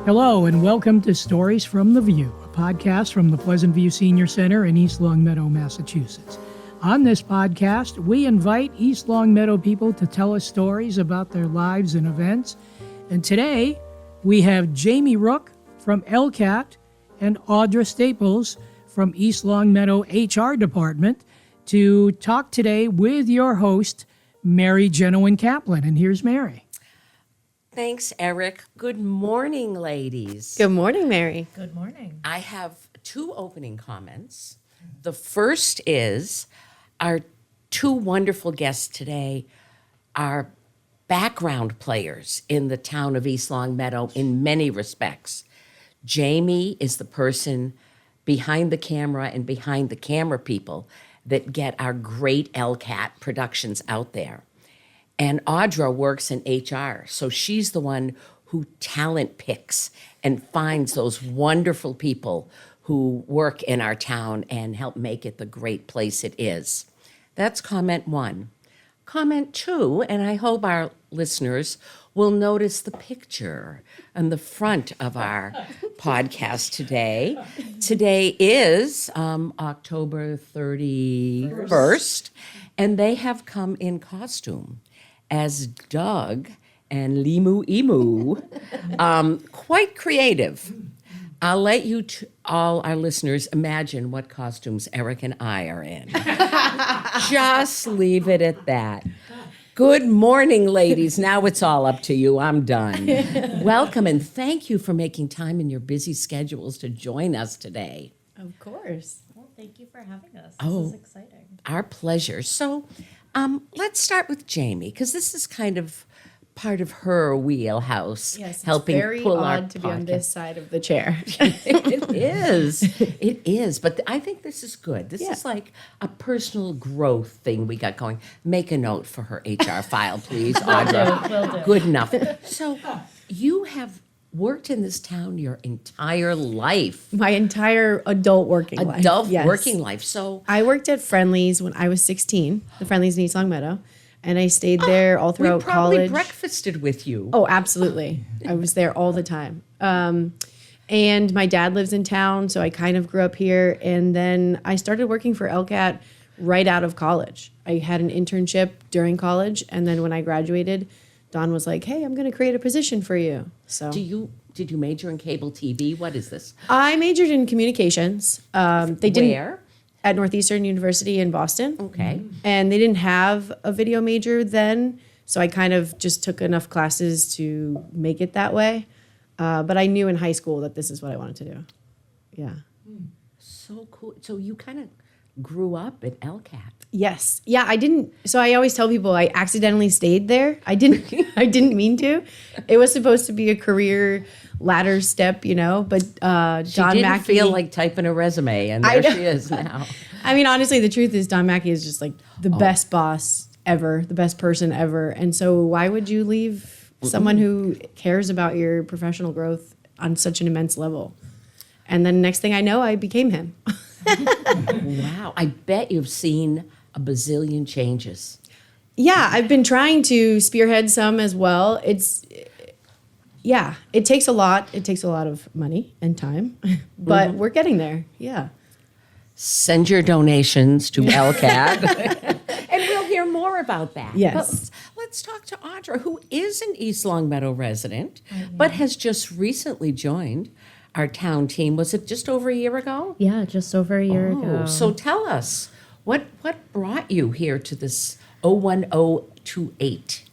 Hello, and welcome to Stories from the View, a podcast from the Pleasant View Senior Center in East Longmeadow, Massachusetts. On this podcast, we invite East Longmeadow people to tell us stories about their lives and events. And today, we have Jamie Rooke from LCAT and Audra Staples from East Longmeadow HR Department to talk today with your host, Mary Genowan Kaplan. And here's Mary. Thanks, Eric. Good morning, ladies. Good morning, Mary. Good morning. I have two opening comments. The first is our two wonderful guests today are background players in the town of East Longmeadow in many respects. Jamie is the person behind the camera and behind the camera people that get our great LCAT productions out there. And Audra works in HR, so she's the one who talent picks and finds those wonderful people who work in our town and help make it the great place it is. That's comment one. Comment two, and I hope our listeners will notice the picture on the front of our podcast today. Today is October 31st, and they have come in costume as Doug and Limu Emu. Quite creative. I'll let you all our listeners imagine what costumes Eric and I are in. Just leave it at that. Good morning, ladies. Now it's all up to you. I'm done. Welcome and thank you for making time in your busy schedules to join us today. Of course. Well, thank you for having us. This is exciting. Our pleasure. So let's start with Jamie, because this is kind of part of her wheelhouse. Yes, it's helping very pull odd our to be on podcast. this side of the chair. It is. It is. But I think this is good. This Yeah. is like a personal growth thing we got going. Make a note for her HR file, please, Audra. Will do. Good enough. So you have worked in this town your entire life. My entire adult working life. Adult Yes. working life. So I worked at Friendly's when I was 16, the Friendly's in East Longmeadow, and I stayed there all we throughout probably college. breakfasted with you. Oh, absolutely. I was there all the time. And my dad lives in town, so I kind of grew up here. And then I started working for LCAT right out of college. I had an internship during college, and then when I graduated, Don was like, "Hey, I'm going to create a position for you." So Did you major in cable TV? What is this? I majored in communications. They didn't Where? at Northeastern University in Boston. Okay. And they didn't have a video major then, so I kind of just took enough classes to make it that way. But I knew in high school that this is what I wanted to do. Yeah. So cool. So you kind of grew up at LCAT. Yes. Yeah, I didn't. So I always tell people I accidentally stayed there. I didn't. I didn't mean to. It was supposed to be a career ladder step, you know. But She Don didn't Mackey feel like typing a resume, and I there know. she is now. I mean, honestly, the truth is Don Mackey is just like the best boss ever, the best person ever. And so why would you leave someone who cares about your professional growth on such an immense level? And then next thing I know, I became him. Wow. I bet you've seen a bazillion changes. Yeah, I've been trying to spearhead some as well. It takes a lot. It takes a lot of money and time, but we're getting there. Yeah. Send your donations to LCAT. And we'll hear more about that. Yes. But let's talk to Audra, who is an East Longmeadow resident, but has just recently joined our town team. Was it just over a year ago? Yeah, just over a year ago. So tell us, what brought you here to this 01028?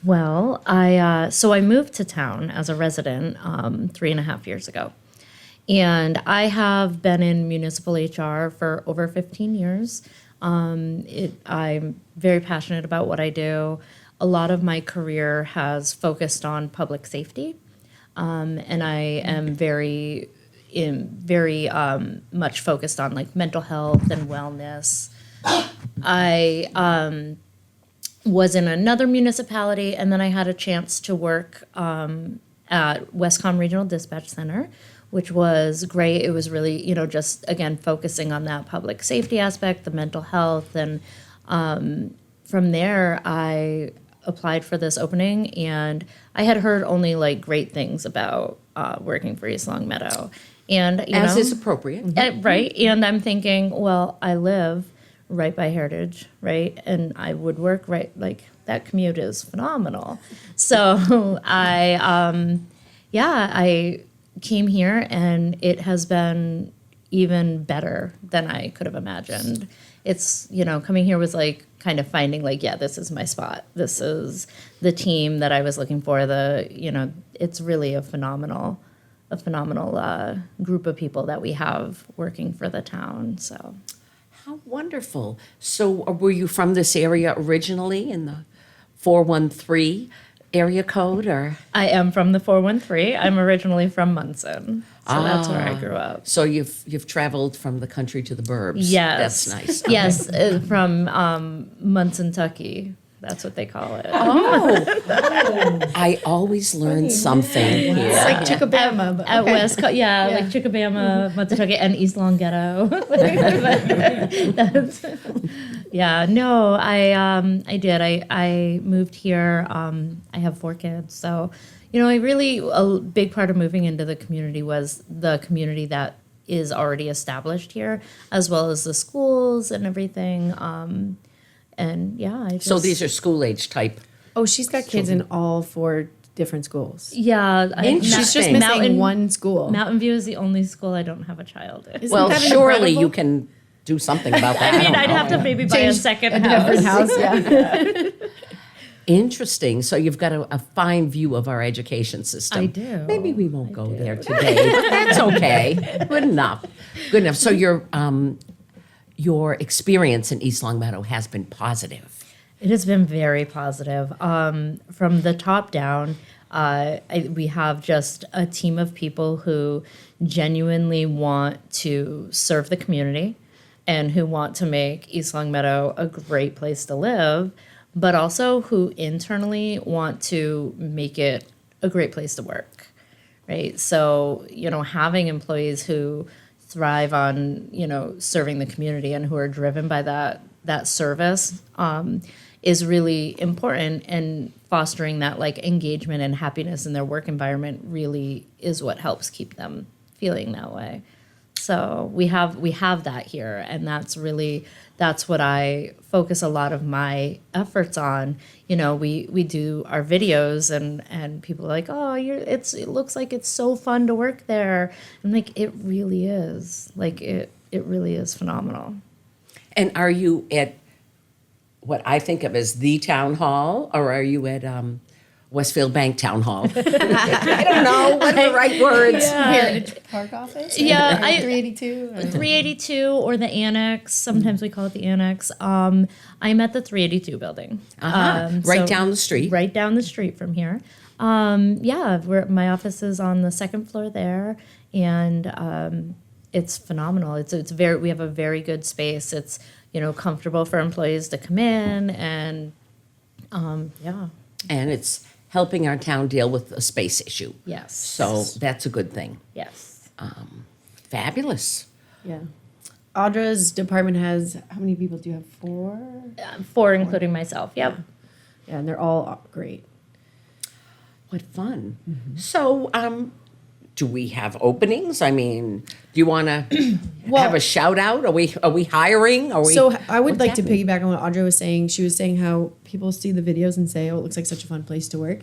Well, I moved to town as a resident 3.5 years ago. And I have been in municipal HR for over 15 years. I'm very passionate about what I do. A lot of my career has focused on public safety. And I am very much focused on like mental health and wellness. I was in another municipality, and then I had a chance to work at Westcom Regional Dispatch Center, which was great. It was really, just again focusing on that public safety aspect, the mental health, and from there I applied for this opening, and I had heard only like great things about working for East Long Meadow, and As is appropriate. right. And I'm thinking, well, I live right by Heritage, right, and I would work right, like that commute is phenomenal. So I came here, and it has been even better than I could have imagined. It's, coming here was like kind of finding like, yeah, this is my spot. This is the team that I was looking for. It's really a phenomenal group of people that we have working for the town. So How wonderful. So were you from this area originally in the 413 area code, or? I am from the 413. I'm originally from Munson. So that's where I grew up. So you've traveled from the country to the burbs. Yes. That's nice. Yes, from Munson, Kentucky. That's what they call it. I always learn something here. It's like Chicobama. But At okay. West Coast, like Chicobama, Munson, Kentucky, and East Long Ghetto. I did. I moved here. I have 4 kids, so a big part of moving into the community was the community that is already established here, as well as the schools and everything. So these are school age type. Oh, she's got kids in all 4 different schools. Yeah, She's just missing one school. Mountain View is the only school I don't have a child in. Well, that surely incredible? you can do something about that. I mean, don't I'd know. have to maybe buy a Change second a house. different house. Yeah. Interesting. So you've got a fine view of our education system. I do. Maybe we won't go there today, but that's okay. Good enough. Good enough. So your experience in East Long Meadow has been positive. It has been very positive. From the top down, we have just a team of people who genuinely want to serve the community and who want to make East Long Meadow a great place to live, but also who internally want to make it a great place to work, right? So, having employees who thrive on, serving the community and who are driven by that service is really important, and fostering that like engagement and happiness in their work environment really is what helps keep them feeling that way. So we have that here, and that's what I focus a lot of my efforts on. We do our videos, and people are like, oh, it looks like it's so fun to work there. I'm like, it really is. Like it really is phenomenal. And are you at what I think of as the town hall, or are you at Westfield Bank Town Hall? I don't know. What are the right words? Heritage Park office? Yeah, 382? 382 or the annex. Sometimes we call it the annex. I'm at the 382 building. Right down the street. Right down the street from here. My office is on the 2nd floor there, and it's phenomenal. It's we have a very good space. It's comfortable for employees to come in, and And it's helping our town deal with a space issue. Yes. So that's a good thing. Yes. Fabulous. Yeah. Audra's department has, how many people do you have? 4? 4, including myself. Yep. Yeah, and they're all great. What fun. So, do we have openings? I mean, do you want to have a shout out? Are we hiring? So I would what's like happening? to piggyback on what Audra was saying. She was saying how people see the videos and say, oh, it looks like such a fun place to work.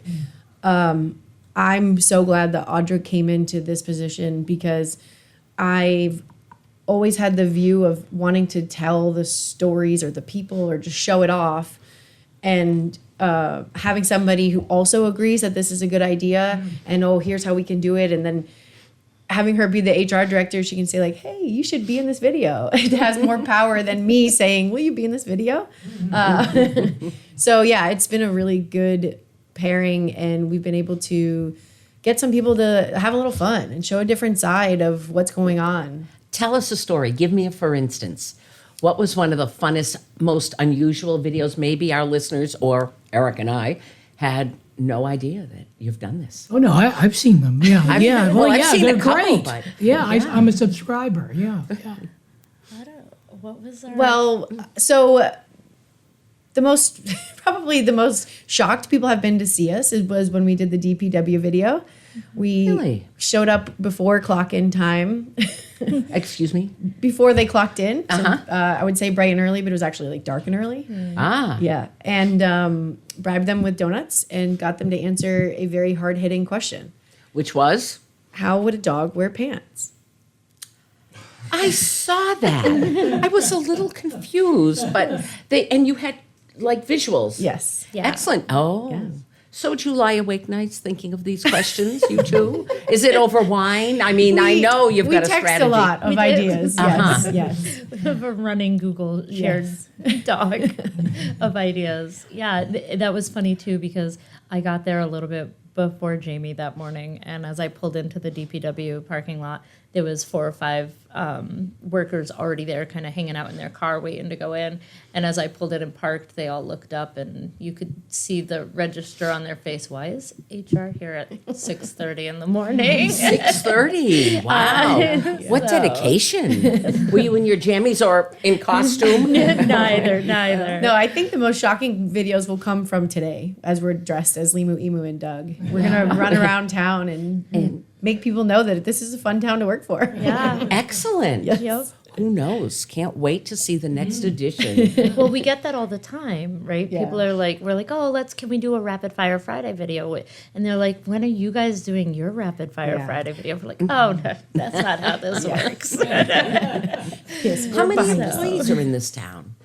I'm so glad that Audra came into this position, because I've always had the view of wanting to tell the stories or the people or just show it off. And having somebody who also agrees that this is a good idea and, oh, here's how we can do it. And then having her be the HR director, she can say like, hey, you should be in this video. It has more power than me saying, will you be in this video? So yeah, it's been a really good pairing, and we've been able to get some people to have a little fun and show a different side of what's going on. Tell us a story. Give me a for instance. What was one of the funnest, most unusual videos? Maybe our listeners or Eric and I had no idea that you've done this. Oh, no, I've seen them. Yeah, I've seen they're a couple, great. but- I'm a subscriber. Yeah. What was our... Well, so the most, probably the most shocked people have been to see us was when we did the DPW video. We Really? showed up before clock-in time, Excuse me? before they clocked in. So, I would say bright and early, but it was actually like dark and early. Ah. Yeah. And bribed them with donuts and got them to answer a very hard-hitting question. Which was? How would a dog wear pants? I saw that. I was a little confused, but and you had like visuals. Yes. Yeah. Excellent. Oh. Yeah. So do you lie awake nights thinking of these questions, you too? Is it over wine? I mean, I know you've got a strategy. We text a lot of We do. ideas. Yes, yes. We have a running Google shared doc of ideas. Yeah, that was funny too because I got there a little bit before Jamie that morning, and as I pulled into the DPW parking lot, there was 4 or 5 workers already there, kind of hanging out in their car, waiting to go in. And as I pulled in and parked, they all looked up, and you could see the register on their face. Why is HR here at 6:30 in the morning? 6:30. Wow. What dedication. Were you in your jammies or in costume? Neither. No, I think the most shocking videos will come from today as we're dressed as Limu, Emu, and Doug. We're going to run around town and make people know that this is a fun town to work for. Yeah. Excellent. Yep. Who knows? Can't wait to see the next edition. Well, we get that all the time, right? Yeah. People are like, we're like, oh, can we do a Rapid Fire Friday video? And they're like, when are you guys doing your Rapid Fire Yeah. Friday video? We're like, oh, no, that's not how this works. Yes, How we're many behind us. employees are in this town?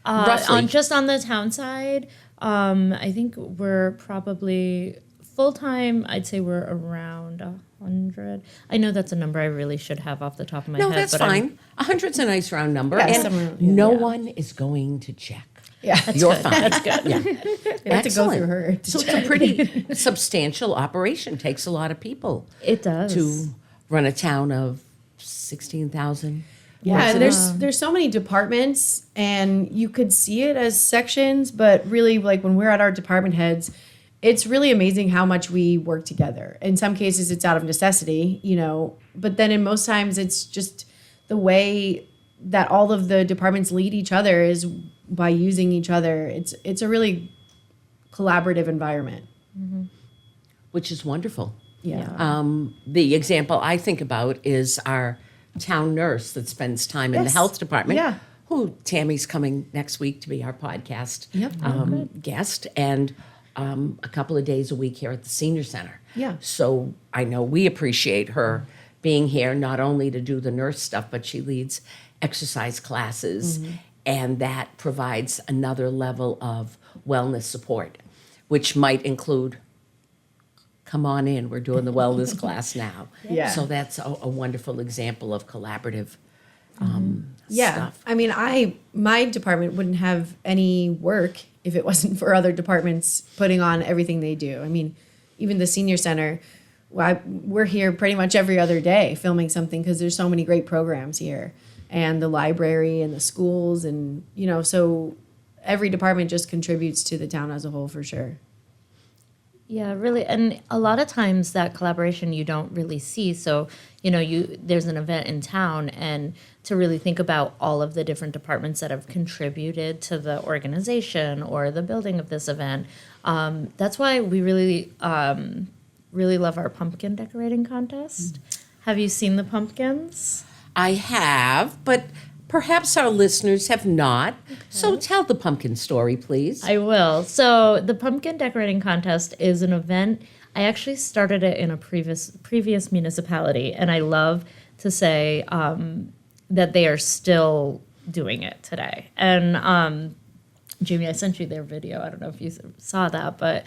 Roughly. Just on the town side, I think we're probably full-time, I'd say we're around 100. I know that's a number I really should have off the top of my No, head. that's but fine. 100's a nice round number. Yeah, and somewhere- no one is going to check. Yeah. You're fine. That's good. Yeah. We have to go Excellent. through her. to So it's check. a pretty substantial operation. Takes a lot of people It does. to run a town of 16,000. Yeah, and residents. there's so many departments, and you could see it as sections, but really, like when we're at our department heads, it's really amazing how much we work together. In some cases, it's out of necessity, but then in most times, it's just the way that all of the departments lead each other is by using each other. It's a really collaborative environment. which is wonderful. Yeah. The example I think about is our town nurse that spends time in the Yes. health department. Yeah. Who Tammy's coming next week to be our podcast Yep. guest, and a couple of days a week here at the senior center. Yeah. So I know we appreciate her being here not only to do the nurse stuff, but she leads exercise classes, and that provides another level of wellness support, which might include come on in, we're doing the wellness class now. Yeah. So that's a wonderful example of collaborative Yeah. stuff. I mean, my department wouldn't have any work if it wasn't for other departments putting on everything they do. I mean, even the senior center, we're here pretty much every other day filming something because there's so many great programs here, and the library and the schools, and so every department just contributes to the town as a whole for sure. Yeah, really, and a lot of times that collaboration you don't really see. So, there's an event in town, and to really think about all of the different departments that have contributed to the organization or the building of this event, that's why we really, really love our pumpkin decorating contest. Have you seen the pumpkins? I have, but perhaps our listeners have not. So tell the pumpkin story, please. I will. So the pumpkin decorating contest is an event. I actually started it in a previous municipality, and I love to say that they are still doing it today. And Jamie, I sent you their video. I don't know if you saw that, but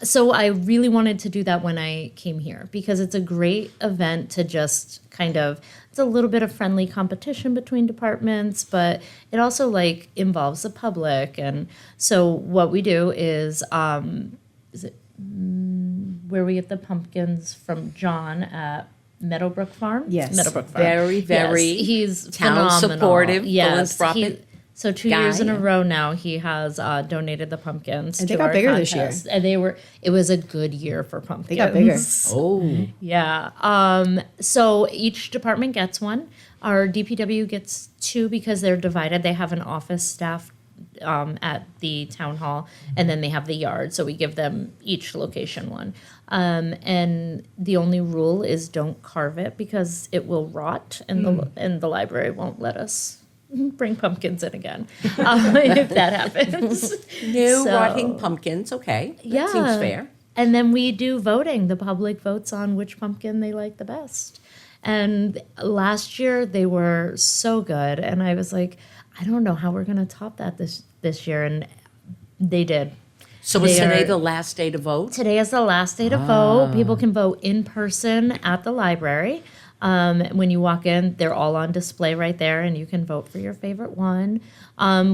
so I really wanted to do that when I came here because it's a great event to just it's a little bit of friendly competition between departments, but it also involves the public. And so what we do is where we get the pumpkins from John at Meadowbrook Farm? Yes. Meadowbrook Farm. Very, very Yes, he's town phenomenal. supportive, Yes, philanthropic so 2 guy, years in a yeah. row now, he has donated the pumpkins. And they to got our bigger this year. contest. And it was a good year for pumpkins. They got bigger. Oh, Yeah. So each department gets one. Our DPW gets two because they're divided. They have an office staff at the town hall, and then they have the yard. So we give them each location one. And the only rule is don't carve it because it will rot, and the library won't let us bring pumpkins in again if that happens. No So- rotting pumpkins. Okay. That seems fair. And then we do voting. The public votes on which pumpkin they like the best. And last year they were so good, and I was like, I don't know how we're going to top that this year, and they did. So was They today are- the last day to vote? Today is the last day to vote. People can vote in person at the library. When you walk in, they're all on display right there, and you can vote for your favorite one.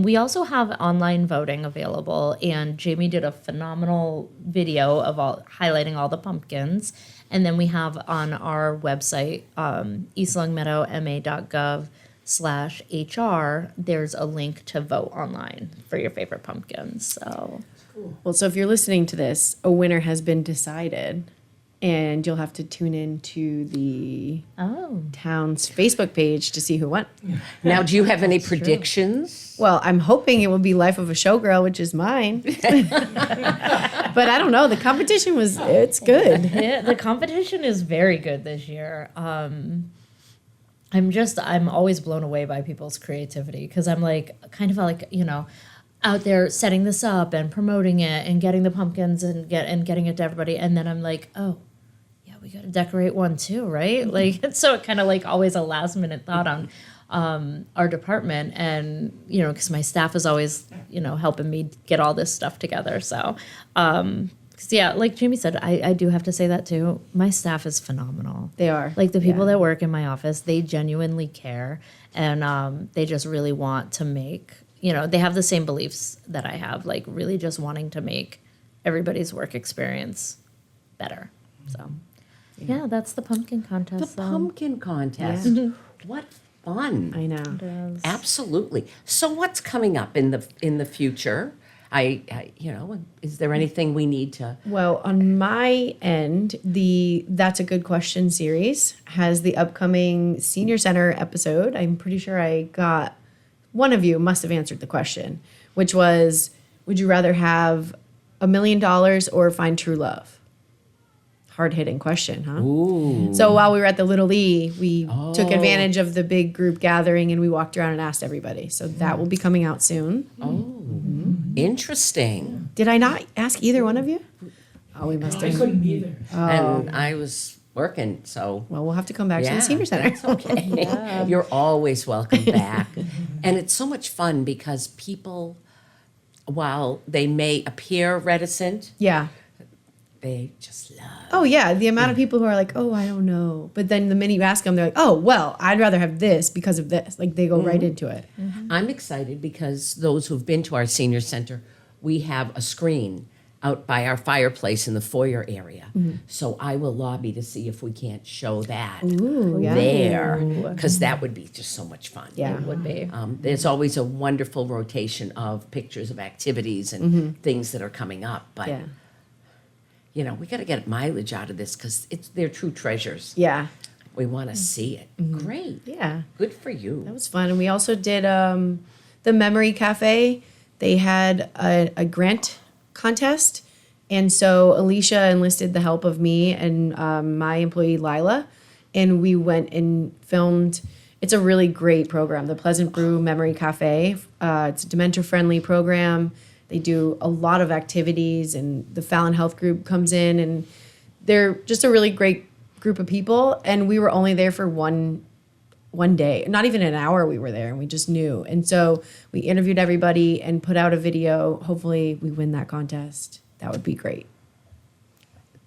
We also have online voting available, and Jamie did a phenomenal video of highlighting all the pumpkins. And then we have on our website, eastlongmeadowma.gov/HR, there's a link to vote online for your favorite pumpkins. So Well, so if you're listening to this, a winner has been decided, and you'll have to tune in to the town's Facebook page to see who won. Now, do you have any predictions? Well, I'm hoping it will be Life of a Showgirl, which is mine. But I don't know. The competition it's good. yeah, the competition is very good this year. I'm always blown away by people's creativity because I'm like, kind of like, out there setting this up and promoting it and getting the pumpkins and getting it to everybody. And then I'm like, oh, yeah, we got to decorate one too, right? Like, so it kind of like always a last minute thought on our department. And, because my staff is always, helping me get all this stuff together. So, 'cause, yeah, like Jamie said, I do have to say that too. My staff is phenomenal. They are. Like the people Yeah. that work in my office, they genuinely care. And they just really want to make, they have the same beliefs that I have, like really just wanting to make everybody's work experience better. So, yeah, that's the pumpkin The contest. pumpkin contest. What fun. I know. Absolutely. So what's coming up in the future? Is there anything we need to? Well, on my end, the That's a Good Question series has the upcoming Senior Center episode. I'm pretty sure one of you must have answered the question, which was, would you rather have $1 million or find true love? Hard-hitting question, huh? Ooh. So while we were at the Little E, we took advantage of the big group gathering and we walked around and asked everybody. So that will be coming out soon. Interesting. Did I not ask either one of you? Oh, we must have. couldn't be there. And I was working, so Well, we'll have to come back to the Senior Center. that's okay. You're always welcome back. And it's so much fun because people, while they may appear reticent, Yeah. they just love. Oh, yeah. The amount of people who are like, oh, I don't know. But then the minute you ask them, they're like, oh, well, I'd rather have this because of this. Like they go right into it. I'm excited because those who've been to our senior center, we have a screen out by our fireplace in the foyer area. So I will lobby to see if we can't show that yeah. there, because that would be just so much fun. Yeah. It would be. There's always a wonderful rotation of pictures of activities and things that are coming up, but Yeah. we got to get mileage out of this because they're true treasures. Yeah. We want to see it. Great. Yeah. Good for you. That was fun. And we also did the Memory Cafe. They had a grant contest. And so Alicia enlisted the help of me and my employee Lila. And we went and filmed. It's a really great program, the Pleasant Brew Memory Cafe. It's a dementia-friendly program. They do a lot of activities, and the Fallon Health Group comes in, and they're just a really great group of people. And we were only there for one day, not even an hour we were there, and we just knew. And so we interviewed everybody and put out a video. Hopefully we win that contest. That would be great.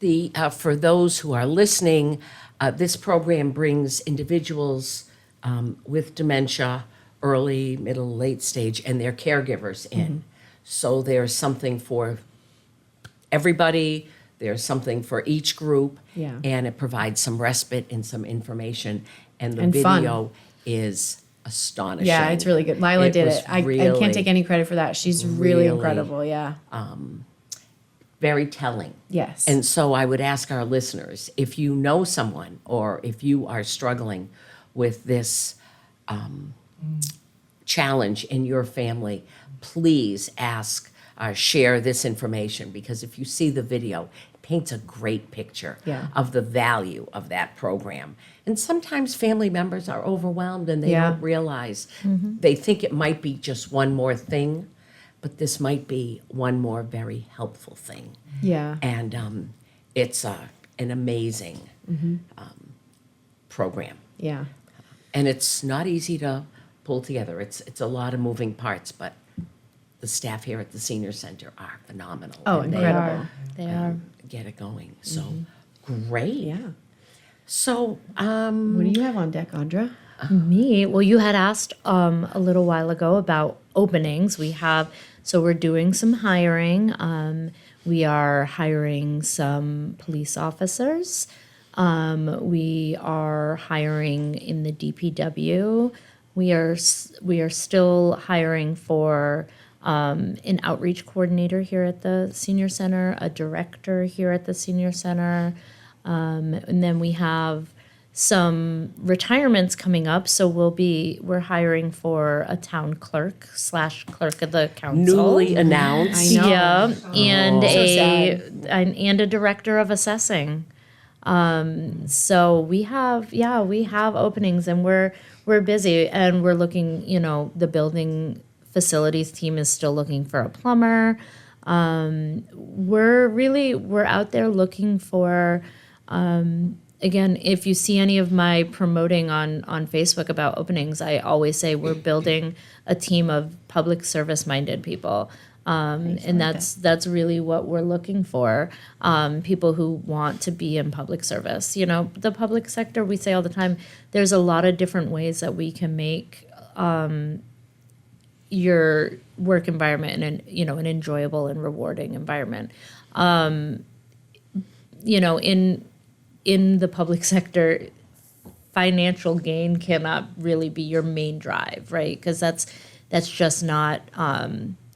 For those who are listening, this program brings individuals with dementia, early, middle, late stage, and their caregivers in. So there's something for everybody. There's something for each group. Yeah. And it provides some respite and some information. And the And fun. video is astonishing. Yeah, it's really good. Lila did was it. I really, can't take any credit for that. She's really really, incredible. Yeah. very telling. Yes. And so I would ask our listeners, if you know someone or if you are struggling with this challenge in your family, please share this information, because if you see the video, it paints a great picture Yeah. of the value of that program. And sometimes family members are overwhelmed and they Yeah. don't realize, they think it might be just one more thing, but this might be one more very helpful thing. Yeah. And it's an amazing program. Yeah. And it's not easy to pull together. It's a lot of moving parts, but the staff here at the senior center are phenomenal. Oh, and incredible. They are. get it going. So great. Yeah. So What do you have on deck, Audra? Me? Well, you had asked a little while ago about openings. So we're doing some hiring. We are hiring some police officers. We are hiring in the DPW. We are still hiring for an outreach coordinator here at the senior center, a director here at the senior center, and then we have some retirements coming up. So we're hiring for a town clerk / clerk of the council. newly announced. I know. Yeah, and So and a director of assessing. So we have openings, and we're busy, and we're looking. The building facilities team is still looking for a plumber. We're out there looking for. Again, if you see any of my promoting on Facebook about openings, I always say we're building a team of public service minded people. And that's really what we're looking for. People who want to be in public service. The public sector, we say all the time, there's a lot of different ways that we can make your work environment an enjoyable and rewarding environment. In the public sector, financial gain cannot really be your main drive, right? Because that's just not,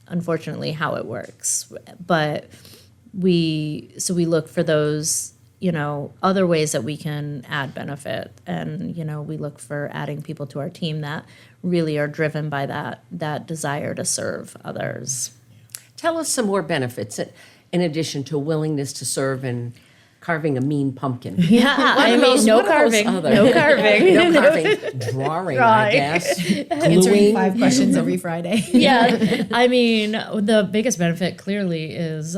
unfortunately, how it works. But we look for those, other ways that we can add benefit, and we look for adding people to our team that really are driven by that desire to serve others. Tell us some more benefits in addition to willingness to serve and carving a mean pumpkin. Yeah, No carving. no carving. No carving. Drawing, I guess. Answering Gluing. 5 questions every Friday. Yeah, the biggest benefit clearly is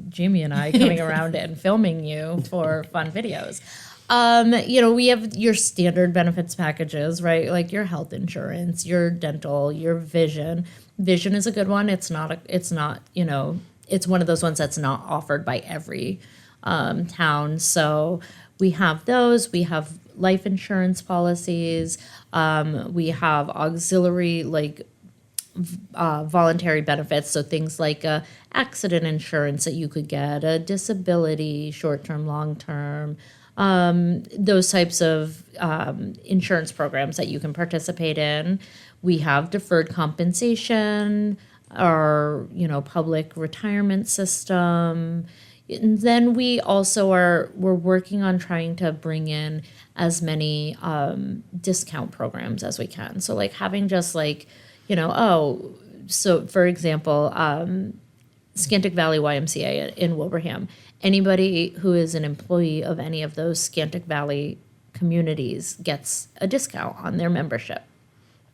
Jamie and I coming around and filming you for fun videos. We have your standard benefits packages, right? Like your health insurance, your dental, your vision. Vision is a good one. It's one of those ones that's not offered by every town. So we have those. We have life insurance policies. We have auxiliary, voluntary benefits. So things like accident insurance that you could get, a disability, short-term, long-term, those types of insurance programs that you can participate in. We have deferred compensation, our public retirement system. And then we also we're working on trying to bring in as many discount programs as we can. So having just so for example, Scantic Valley YMCA in Wilbraham, anybody who is an employee of any of those Scantic Valley communities gets a discount on their membership.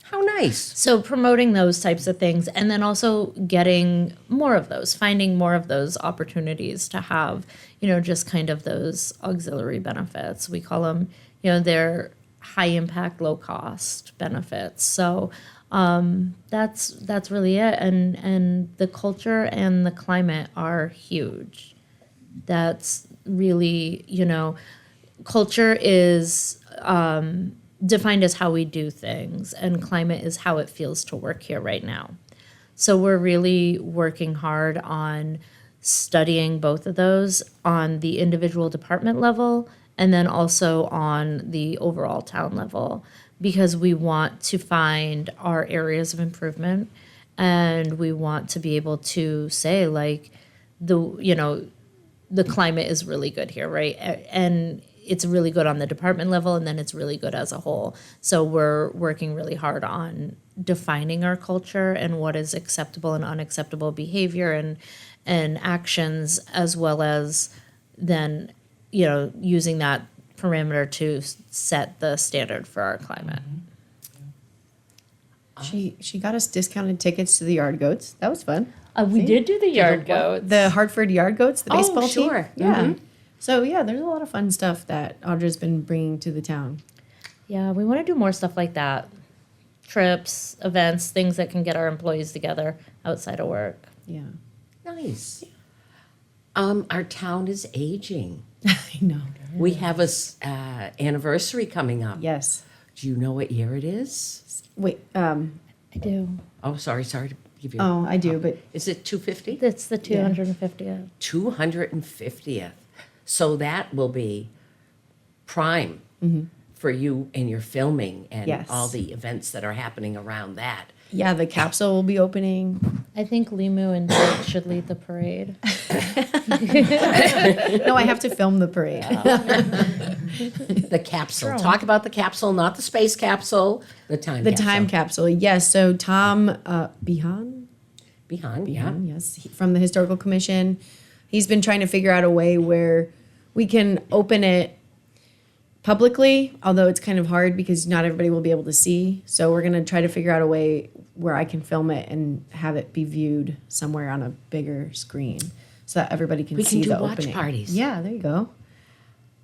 How nice. So promoting those types of things, and then also getting more of those, finding more of those opportunities to have, just kind of those auxiliary benefits. We call them, they're high impact, low cost benefits. So that's really it. And the culture and the climate are huge. That's really, culture is defined as how we do things, and climate is how it feels to work here right now. So we're really working hard on studying both of those on the individual department level and then also on the overall town level, because we want to find our areas of improvement, and we want to be able to say the climate is really good here, right? And it's really good on the department level, and then it's really good as a whole. So we're working really hard on defining our culture and what is acceptable and unacceptable behavior and actions, as well as then, using that parameter to set the standard for our climate. She got us discounted tickets to the Yard Goats. That was fun. We did do the yard goats. The Hartford Yard Goats, the baseball team. Sure. Yeah. So yeah, there's a lot of fun stuff that Audra's been bringing to the town. Yeah, we want to do more stuff like that. Trips, events, things that can get our employees together outside of work. Yeah. Nice. Our town is aging. I know. We have a anniversary coming up. Yes. Do you know what year it is? Wait. I do. Oh, sorry to give you. Oh, I do, but Is it 250? It's the 250th. 250th. So that will be prime for you in your filming and Yes. all the events that are happening around that. yeah, the capsule will be opening. I think Limu and Jake should lead the parade. No, I have to film the parade. The capsule. Talk about the capsule, not the space capsule. The time The capsule. time capsule. Yes. So Tom Behan, Behind, yeah. yes, from the Historical Commission, he's been trying to figure out a way where we can open it publicly, although it's kind of hard because not everybody will be able to see. So we're going to try to figure out a way where I can film it and have it be viewed somewhere on a bigger screen so that everybody can We see can do the watch opening. parties. Yeah, there you go.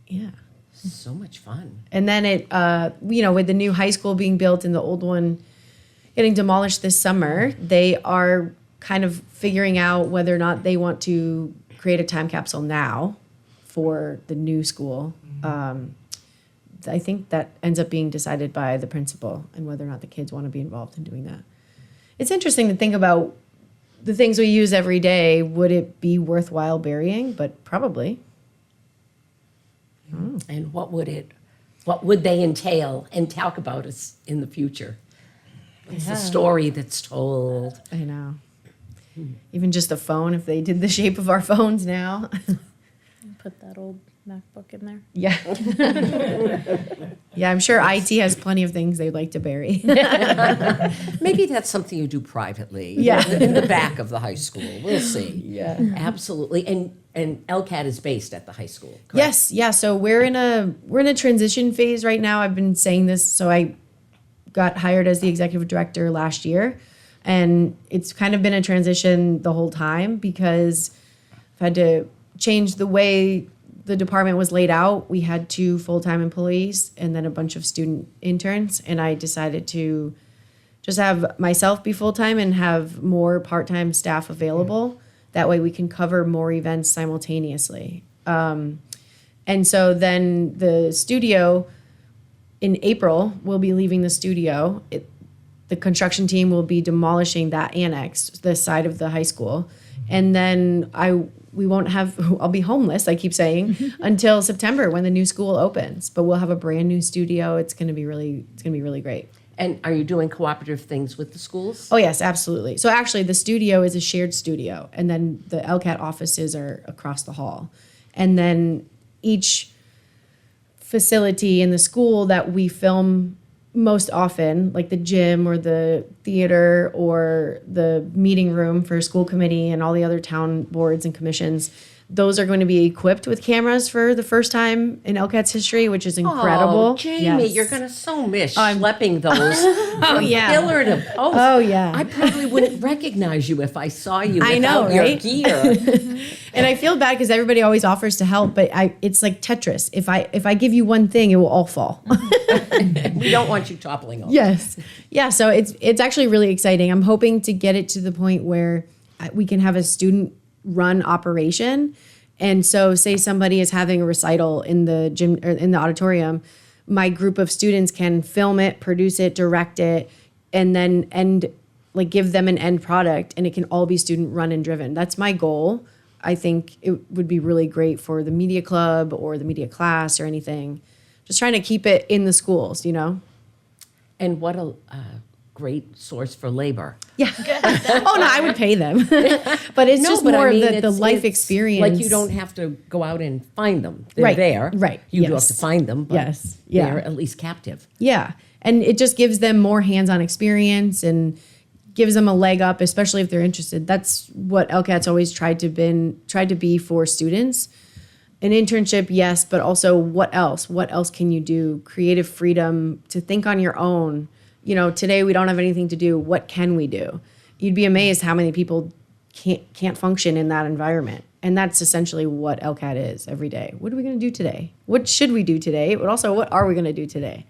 Yeah. So much fun. And then it, with the new high school being built and the old one getting demolished this summer, they are kind of figuring out whether or not they want to create a time capsule now for the new school. I think that ends up being decided by the principal and whether or not the kids want to be involved in doing that. It's interesting to think about the things we use every day. Would it be worthwhile burying? But probably. And what would they entail and talk about us in the future? It's the story that's told. I know. Even just a phone, if they did the shape of our phones now. Put that old MacBook in there. Yeah. Yeah, I'm sure IT has plenty of things they'd like to bury. Maybe that's something you do privately. Yeah. In the back of the high school. We'll see. Yeah. Absolutely. And LCAT is based at the high school, correct? Yes, yeah. So we're in a transition phase right now. I've been saying this. So I got hired as the executive director last year, and it's kind of been a transition the whole time because I've had to change the way the department was laid out. We had 2 full-time employees and then a bunch of student interns, and I decided to just have myself be full-time and have more part-time staff available. That way we can cover more events simultaneously. And so then the studio, in April, we'll be leaving the studio. The construction team will be demolishing that annex, the side of the high school. And then I'll be homeless, I keep saying, until September when the new school opens. But we'll have a brand new studio. It's gonna be really great. And are you doing cooperative things with the schools? Oh yes, absolutely. So actually the studio is a shared studio, and then the LCAT offices are across the hall. And then each facility in the school that we film most often, like the gym or the theater or the meeting room for school committee and all the other town boards and commissions, those are going to be equipped with cameras for the first time in LCAT's history, which is incredible. Oh, Jamie, Yes. you're going to so miss schlepping those from yeah. pillar to post. Oh, yeah. I probably wouldn't recognize you if I saw you I know, without your right? gear. And I feel bad because everybody always offers to help, but it's like Tetris. If I give you one thing, it will all fall. We don't want you toppling over. Yes. Yeah, so it's actually really exciting. I'm hoping to get it to the point where we can have a student run operation. And so say somebody is having a recital in the gym or in the auditorium, my group of students can film it, produce it, direct it, and then give them an end product, and it can all be student run and driven. That's my goal. I think it would be really great for the media club or the media class or anything. Just trying to keep it in the schools, And what great source for labor. Yeah. Oh no, I would pay them. But it's just but I more mean, of the it's- life it's experience. Like you don't have to go out and find them. They're Right, there. right, You do have yes. to find them, but Yes, yeah. they're at least captive. Yeah. And it just gives them more hands-on experience and gives them a leg up, especially if they're interested. That's what LCAT's always tried to be for students. An internship, yes, but also what else? What else can you do? Creative freedom to think on your own. You know, today we don't have anything to do. What can we do? You'd be amazed how many people can't function in that environment. And that's essentially what LCAT is every day. What are we going to do today? What should we do today? But also, what are we going to do today?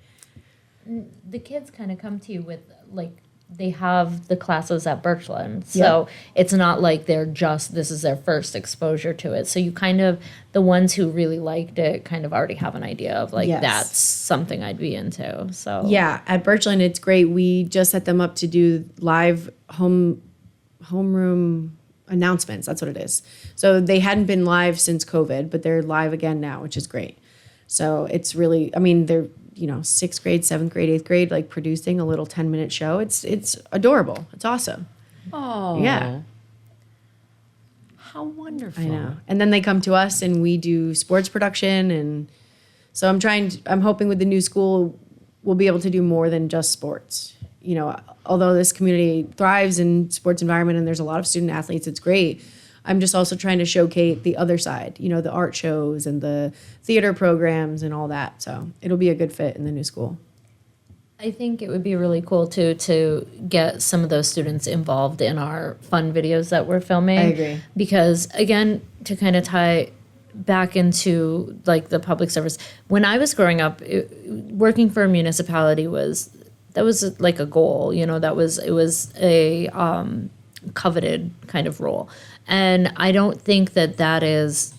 The kids kind of come to you with like they have the classes at Birchland, so it's not like this is their first exposure to it. So you kind of, the ones who really liked it kind of already have an idea of like Yes. that's something I'd be into. So Yeah, at Birchland, it's great. We just set them up to do live homeroom announcements. That's what it is. So they hadn't been live since COVID, but they're live again now, which is great. So it's really, I mean, they're, you know, 6th grade, 7th grade, 8th grade, like producing a little 10-minute show. It's adorable. It's awesome. Oh. Yeah. How wonderful. I know. And then they come to us and we do sports production. And so I'm hoping with the new school, we'll be able to do more than just sports. You know, although this community thrives in sports environment and there's a lot of student athletes, it's great. I'm just also trying to showcase the other side, you know, the art shows and the theater programs and all that. So it'll be a good fit in the new school. I think it would be really cool too to get some of those students involved in our fun videos that we're filming. I agree. Because again, to kind of tie back into like the public service, when I was growing up, working for a municipality was like a goal, you know, it was a coveted kind of role. And I don't think I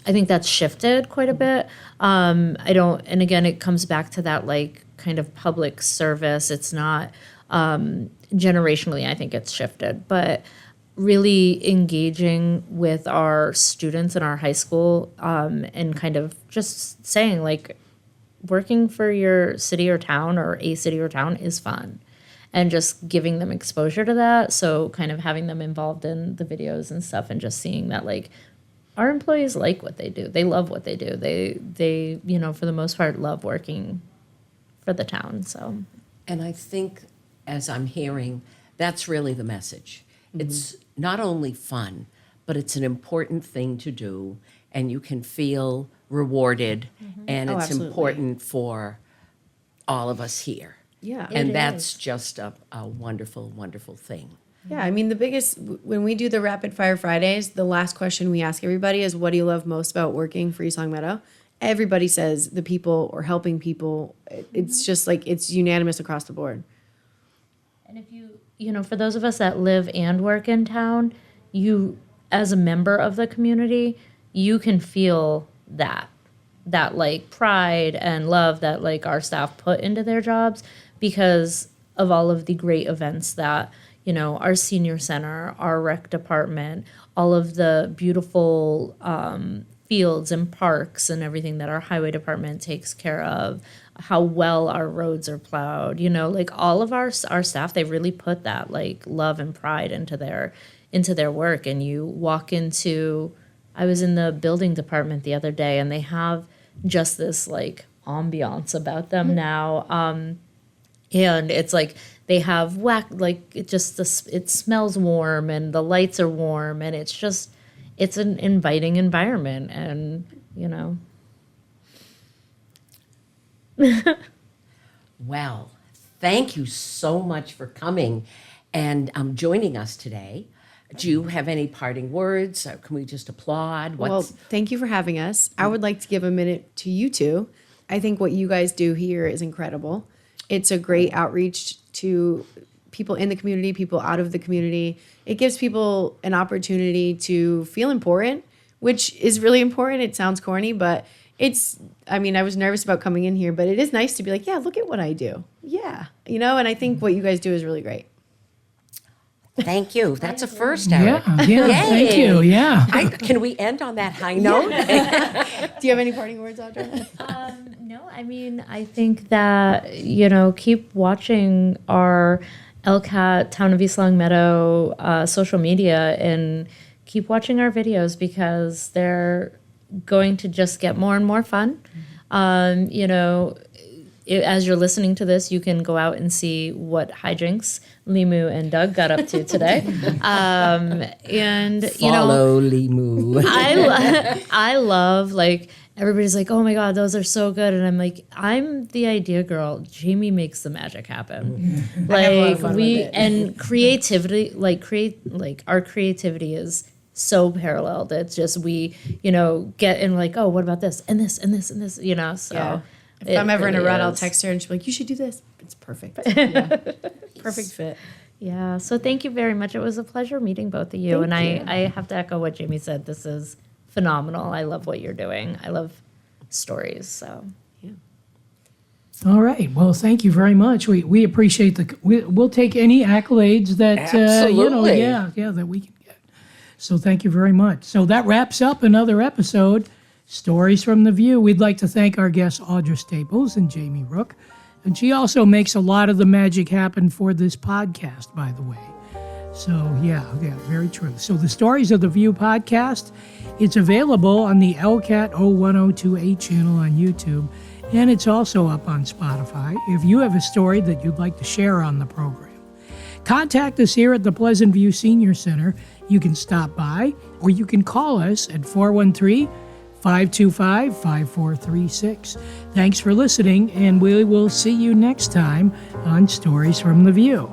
think that's shifted quite a bit. And again, it comes back to that like kind of public service. It's not, generationally, I think it's shifted, but really engaging with our students in our high school, and kind of just saying like, working for your city or town or a city or town is fun. And just giving them exposure to that. So kind of having them involved in the videos and stuff and just seeing that like our employees like what they do. They love what they do. They, you know, for the most part, love working for the town. So, And I think, as I'm hearing, that's really the message. It's not only fun, but it's an important thing to do, and you can feel rewarded, and Oh, it's absolutely. important for all of us here. Yeah. And It that's is. just a wonderful, wonderful thing. Yeah, I mean, when we do the Rapid Fire Fridays, the last question we ask everybody is, what do you love most about working for East Long Meadow? Everybody says the people or helping people. It's just like, it's unanimous across the board. and if you know, for those of us that live and work in town, you, as a member of the community, you can feel that like pride and love that like our staff put into their jobs because of all of the great events that, you know, our senior center, our rec department, all of the beautiful fields and parks and everything that our highway department takes care of, how well our roads are plowed, you know, like all of our staff, they really put that like love and pride into their work. And you walk into, I was in the building department the other day and they have just this like ambiance about them now. And it's like they have it smells warm and the lights are warm and it's an inviting environment and, you know. Well, thank you so much for coming and joining us today. Do you have any parting words? Or can we just applaud? Well, thank you for having us. I would like to give a minute to you two. I think what you guys do here is incredible. It's a great outreach to people in the community, people out of the community. It gives people an opportunity to feel important, which is really important. It sounds corny, but I was nervous about coming in here, but it is nice to be like, yeah, look at what I do. Yeah. You know, and I think what you guys do is really great. Thank you. That's a first, Eric. Yeah, thank you. Yeah. Can we end on that high note? Do you have any parting words, Audra? No, I mean, I think that, you know, keep watching our LCAT, Town of East Long Meadow social media, and keep watching our videos because they're going to just get more and more fun. You know, as you're listening to this, you can go out and see what hijinks Limu and Doug got up to today. And you know, Follow Limu. I love, like, everybody's like, oh my God, those are so good. And I'm like, I'm the idea girl. Jamie makes the magic happen. I have a lot of Like fun with it. and creativity, our creativity is so paralleled. It's just, we, you know, get in like, oh, what about this and this and this and this, you know, so. Yeah. If it I'm ever in a really rut, I'll is. text her and she'll be like, you should do this. It's perfect. Yeah. Perfect fit. Yeah. So thank you very much. It was a pleasure meeting both of you. I have to echo what Jamie said. This is phenomenal. I love what you're doing. I love stories. So All right. Well, thank you very much. We appreciate we'll take any accolades that Absolutely. that we can get. So thank you very much. So that wraps up another episode, Stories from the View. We'd like to thank our guests Audra Staples and Jamie Rooke, and she also makes a lot of the magic happen for this podcast, by the way. So yeah, very true. So the Stories of the View podcast, it's available on the LCAT 01028 channel on YouTube. And it's also up on Spotify if you have a story that you'd like to share on the program. Contact us here at the Pleasant View Senior Center. You can stop by or you can call us at 413-525-5436. Thanks for listening, and we will see you next time on Stories from the View.